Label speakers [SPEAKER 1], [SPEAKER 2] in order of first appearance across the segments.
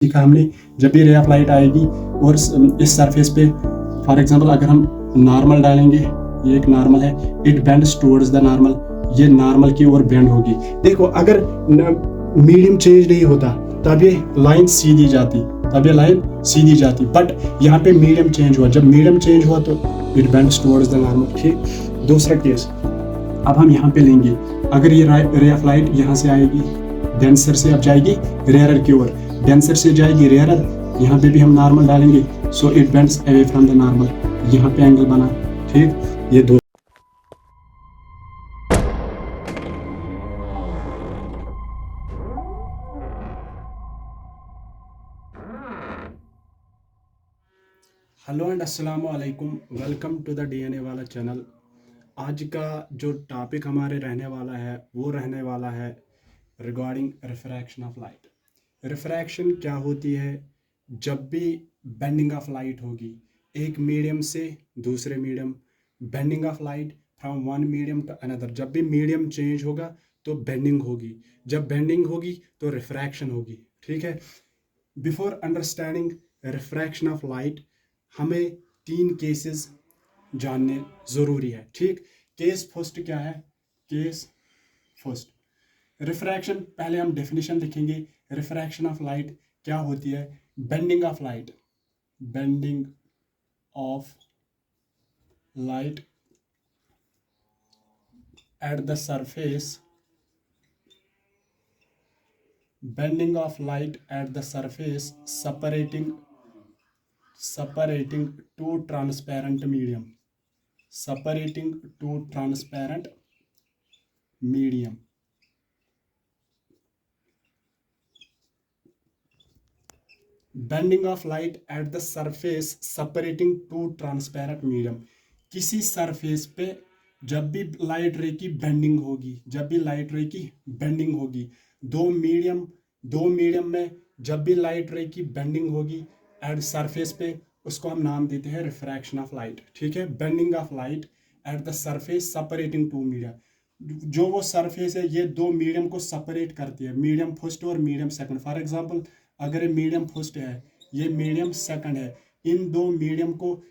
[SPEAKER 1] सीखा हमने, जब भी रे ऑफ लाइट आएगी और इस सरफेस पे फॉर एग्जांपल अगर हम नॉर्मल डालेंगे, ये एक नॉर्मल है, it bends towards the normal, ये नॉर्मल की ओर बेंड होगी। देखो अगर मीडियम चेंज नहीं होता तब ये लाइन सीधी जाती, बट यहाँ पे मीडियम चेंज हुआ, जब मीडियम चेंज हुआ तो it bends towards the normal. ठीक, दूसरा केस अब हम यहाँ पे लेंगे, अगर ये रे ऑफ लाइट यहाँ से आएगी, डेंसर से अब जाएगी रेयरर की ओर, डेंसर से जाएगी रेयरर, यहाँ पे भी हम नॉर्मल डालेंगे, so it bends away from the normal, यहाँ पे एंगल बना। ठीक, ये दो। हेलो एंड अस्सलाम वालेकुम, वेलकम टू द डीएनए वाला चैनल। आज का जो टॉपिक हमारे रहने वाला है वो रहने वाला है regarding refraction of light. Refraction क्या होती है? जब भी बेंडिंग ऑफ लाइट होगी एक मीडियम से दूसरे medium, bending of light from one medium to another, जब भी मीडियम चेंज होगा तो बेंडिंग होगी, जब बेंडिंग होगी तो रिफ्रैक्शन होगी। ठीक है, before understanding refraction of light हमें 3 केसेस जानने ज़रूरी है। ठीक, केस फर्स्ट क्या है? केस फर्स्ट रिफ्रैक्शन, पहले हम डेफिनेशन लिखेंगे। रिफ्रैक्शन ऑफ लाइट क्या होती है? Bending of light, bending of light at the surface, bending of light at the surface separating two transparent medium, separating two transparent medium, bending of light at the surface separating two transparent medium. किसी surface पे जब भी light रे की bending होगी, दो medium में जब भी लाइट रे की बेंडिंग होगी एट सरफेस पे, उसको हम नाम देते हैं रिफ्रैक्शन ऑफ लाइट। ठीक है, bending of light at the surface separating two medium, जो वो सरफेस है ये दो मीडियम को सेपरेट करती है, मीडियम फर्स्ट और मीडियम सेकंड। फॉर एग्जांपल अगर ये मीडियम फर्स्ट है, ये मीडियम सेकंड है, इन दो मीडियम को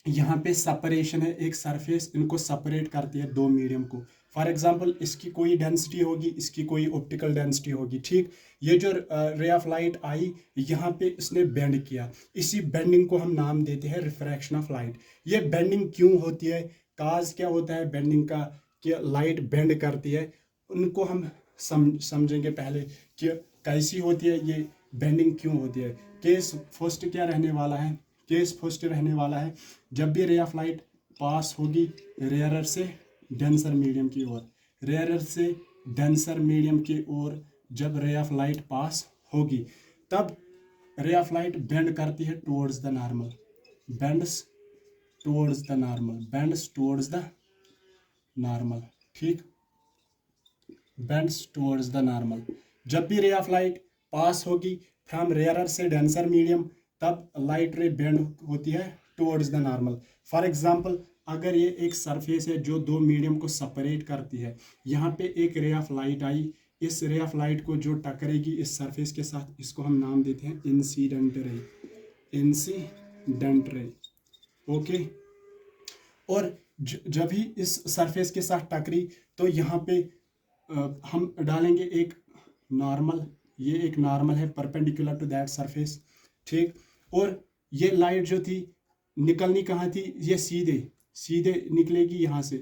[SPEAKER 1] यहाँ पे सेपरेशन है, एक सरफेस इनको सेपरेट करती है दो मीडियम को। फॉर एग्जांपल इसकी कोई डेंसिटी होगी, इसकी कोई ऑप्टिकल डेंसिटी होगी। ठीक, ये जो रे ऑफ लाइट आई यहाँ पे इसने बेंड किया, इसी बेंडिंग को हम नाम देते हैं रिफ्रैक्शन ऑफ लाइट। ये बेंडिंग क्यों होती है, काज क्या होता है बेंडिंग का, कि लाइट बेंड करती है, उनको हम समझेंगे पहले कि कैसी होती है, ये बेंडिंग क्यों होती है। केस फर्स्ट क्या रहने वाला है? केस फर्स्ट रहने वाला है जब भी रे ऑफ लाइट पास होगी रेयरर से डेंसर मीडियम की ओर, रेयरर से डेंसर मीडियम की ओर जब रे ऑफ लाइट पास होगी तब रे ऑफ लाइट बेंड करती है towards the normal, bends towards the normal. ठीक, बेंड्स टुवर्ड्स द नॉर्मल। जब भी रे ऑफ लाइट पास होगी फ्रॉम रेयरर से डेंसर मीडियम तब लाइट रे बेंड होती है towards the normal. For example अगर ये एक सरफेस है जो दो मीडियम को सेपरेट करती है, यहाँ पे एक रे ऑफ लाइट आई, इस रे ऑफ लाइट को जो टकरेगी इस सरफेस के साथ, इसको हम नाम देते हैं इंसिडेंट रे। ओके, और जब ही इस सरफेस के साथ टकरी तो यहाँ पे हम डालेंगे एक नॉर्मल, ये एक नॉर्मल है परपेंडिकुलर टू दैट सरफेस। ठीक, और ये लाइट जो थी निकलनी कहाँ थी, ये सीधे निकलेगी यहाँ से,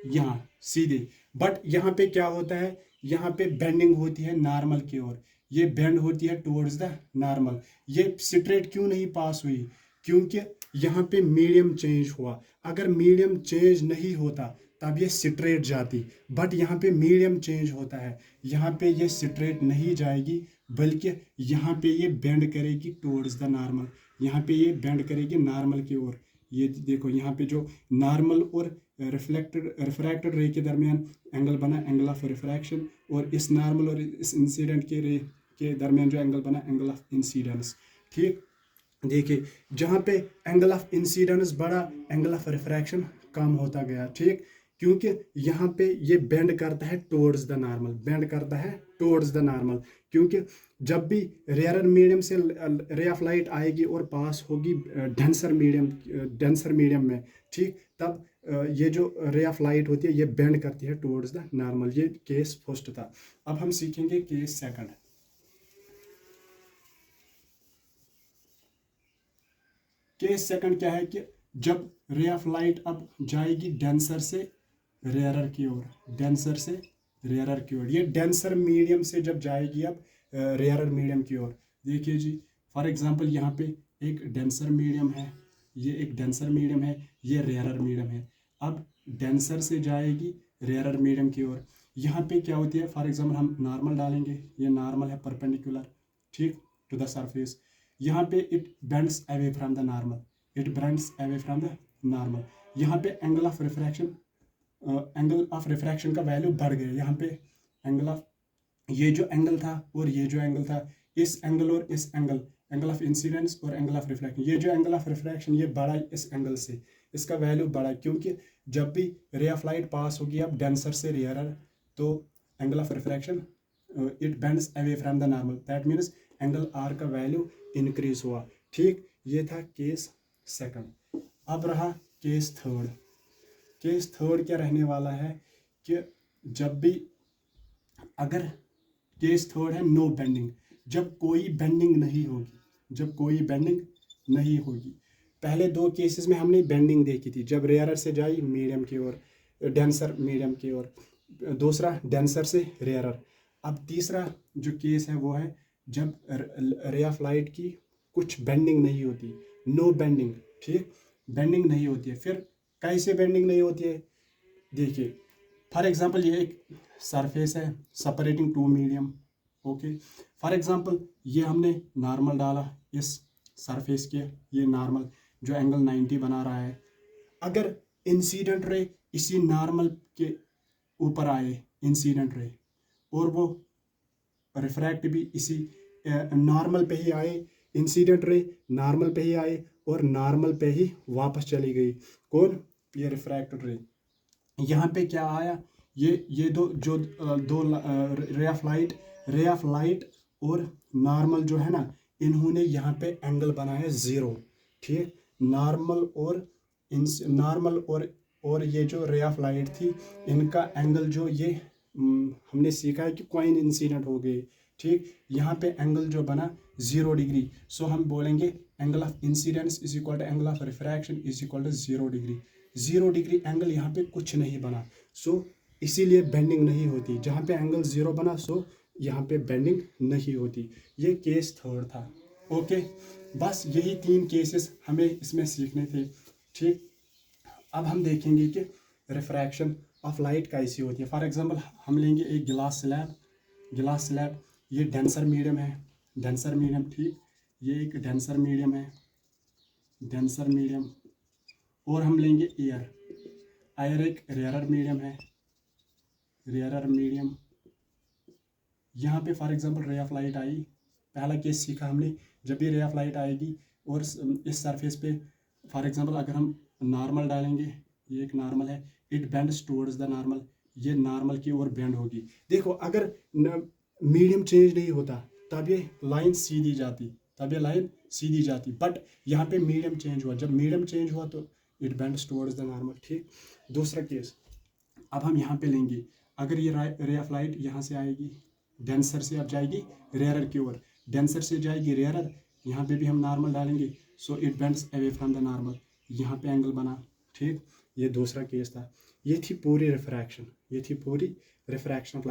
[SPEAKER 1] यहाँ सीधे, बट यहाँ पे क्या होता है, यहाँ पे बेंडिंग होती है नॉर्मल की ओर, ये बेंड होती है टुवर्ड्स द नॉर्मल। ये स्ट्रेट क्यों नहीं पास हुई? क्योंकि यहाँ पे मीडियम चेंज हुआ, अगर मीडियम चेंज नहीं होता तब ये स्ट्रेट जाती, बट यहाँ पे मीडियम चेंज होता है, यहाँ पे ये स्ट्रेट नहीं जाएगी बल्कि यहाँ पे ये बेंड करेगी टुवर्ड्स द नॉर्मल, यहाँ पे ये बेंड करेगी नॉर्मल की ओर। ये देखो यहाँ पे जो नॉर्मल और रिफ्रैक्टेड रे के दरमियान एंगल बना, एंगल ऑफ रिफ्रैक्शन, और इस नॉर्मल और इस इंसिडेंट के रे के दरमियान जो एंगल बना, एंगल ऑफ इंसिडेंस। ठीक, देखिए जहाँ पे एंगल ऑफ इंसिडेंस बढ़ा, एंगल ऑफ रिफ्रैक्शन कम होता गया। ठीक, क्योंकि यहाँ पे ये बेंड करता है टुवर्ड्स द नॉर्मल, बेंड करता है टुवर्ड्स द नॉर्मल, क्योंकि जब भी रेयर मीडियम से रे ऑफ लाइट आएगी और पास होगी डेंसर मीडियम में, ठीक, तब ये जो रे ऑफ लाइट होती है ये बेंड करती है टुवर्ड्स द नॉर्मल। ये केस फर्स्ट था। अब हम सीखेंगे केस सेकंड। केस सेकंड क्या है कि जब रे ऑफ लाइट अब जाएगी डेंसर से रेयरर की ओर, डेंसर से रेयरर की ओर, ये डेंसर मीडियम से जब जाएगी अब रेयरर मीडियम की ओर। देखिए जी, फॉर एग्जांपल यहाँ पे एक डेंसर मीडियम है, ये एक डेंसर मीडियम है, ये रेयरर मीडियम है। अब डेंसर से जाएगी रेयरर मीडियम की ओर। यहाँ पे क्या होती है, फॉर एग्जांपल हम नॉर्मल डालेंगे, ये नॉर्मल है परपेंडिकुलर, ठीक, टू द सरफेस। यहाँ पे it bends away from the normal, it bends away from the normal. यहाँ पे एंगल ऑफ रिफ्रैक्शन का वैल्यू बढ़ गया। यहाँ पे ये जो एंगल था और ये जो एंगल था, इस एंगल और इस एंगल ऑफ इंसिडेंस और एंगल ऑफ रिफ्रैक्शन, ये जो एंगल ऑफ रिफ्रैक्शन ये बढ़ा इस एंगल से, इसका वैल्यू बढ़ा, क्योंकि जब भी रे ऑफ लाइट पास होगी अब डेंसर से रेयरर, तो angle of refraction it bends away from the normal, that means angle R का वैल्यू इंक्रीज हुआ, ठीक। ये था केस सेकंड। अब रहा केस थर्ड। केस थर्ड क्या रहने वाला है कि जब भी, अगर केस थर्ड है नो बेंडिंग, जब कोई बेंडिंग नहीं होगी, जब कोई बेंडिंग नहीं होगी। पहले दो केसेस में हमने बेंडिंग देखी थी, जब रेयरर से जाई मीडियम की ओर, डेंसर मीडियम की ओर, दूसरा डेंसर से रेयरर। अब तीसरा जो केस है वो है जब रे ऑफ लाइट की कुछ बेंडिंग नहीं होती, नो बेंडिंग, ठीक, बेंडिंग नहीं होती है। फिर कैसे बेंडिंग नहीं होती है, देखिए फॉर एग्जांपल ये एक सरफेस है separating two medium, okay. For example ये हमने नॉर्मल डाला इस सरफेस के, ये नॉर्मल जो एंगल 90 बना रहा है। अगर इंसिडेंट रे इसी नॉर्मल के ऊपर आए, इंसिडेंट रे, और वो रिफ्रैक्ट भी इसी नॉर्मल पे ही आए, इंसिडेंट रे नॉर्मल पे ही आए और नॉर्मल पे ही वापस चली गई, कौन, ये रिफ्रैक्टेड रे। यहाँ पे क्या आया, ये दो रे ऑफ लाइट और नॉर्मल जो है ना, इन्होंने यहाँ पे एंगल बनाया 0, ठीक। नॉर्मल और ये जो रे ऑफ लाइट थी, इनका एंगल जो ये हमने सीखा है कि कॉइन इंसिडेंट हो गए, ठीक। यहाँ पे एंगल जो बना 0 डिग्री, सो हम बोलेंगे angle of incidence is equal to angle of refraction is equal to 0 degree. 0 degree angle यहाँ पे कुछ नहीं बना, सो इसीलिए बेंडिंग नहीं होती। जहाँ पे एंगल 0 बना, सो यहाँ पे बेंडिंग नहीं होती। ये केस थर्ड था, ओके। बस यही 3 केसेस हमें इसमें सीखने थे, ठीक। अब हम देखेंगे कि रिफ्रैक्शन ऑफ लाइट कैसी होती है। फॉर एग्जांपल हम लेंगे एक गिलास स्लैब, ये डेंसर मीडियम है, डेंसर मीडियम, ठीक। ये एक डेंसर मीडियम है, डेंसर मीडियम, और हम लेंगे एयर एक रेयरर मीडियम है, रेयरर मीडियम। यहाँ पे for example ray of light आई, पहला केस सीखा हमने, जब भी रे ऑफ लाइट आएगी और इस सरफेस पे फॉर एग्जांपल अगर हम नॉर्मल डालेंगे, ये एक नॉर्मल है, it bends towards the normal, ये नॉर्मल की ओर बेंड होगी। देखो अगर मीडियम चेंज नहीं होता तब ये लाइन सीधी जाती, बट यहाँ पे मीडियम चेंज हुआ, जब मीडियम चेंज हुआ तो it bends towards the normal, ठीक। दूसरा केस अब हम यहाँ पे लेंगे, अगर ये रे ऑफ लाइट यहाँ से आएगी, डेंसर से अब जाएगी रेयरर की ओर, डेंसर से जाएगी रेयरर, यहाँ पे भी हम नॉर्मल डालेंगे, so it bends away from the normal, यहाँ पे एंगल बना, ठीक। ये दूसरा केस था। ये थी पूरी रिफ्रैक्शन ऑफ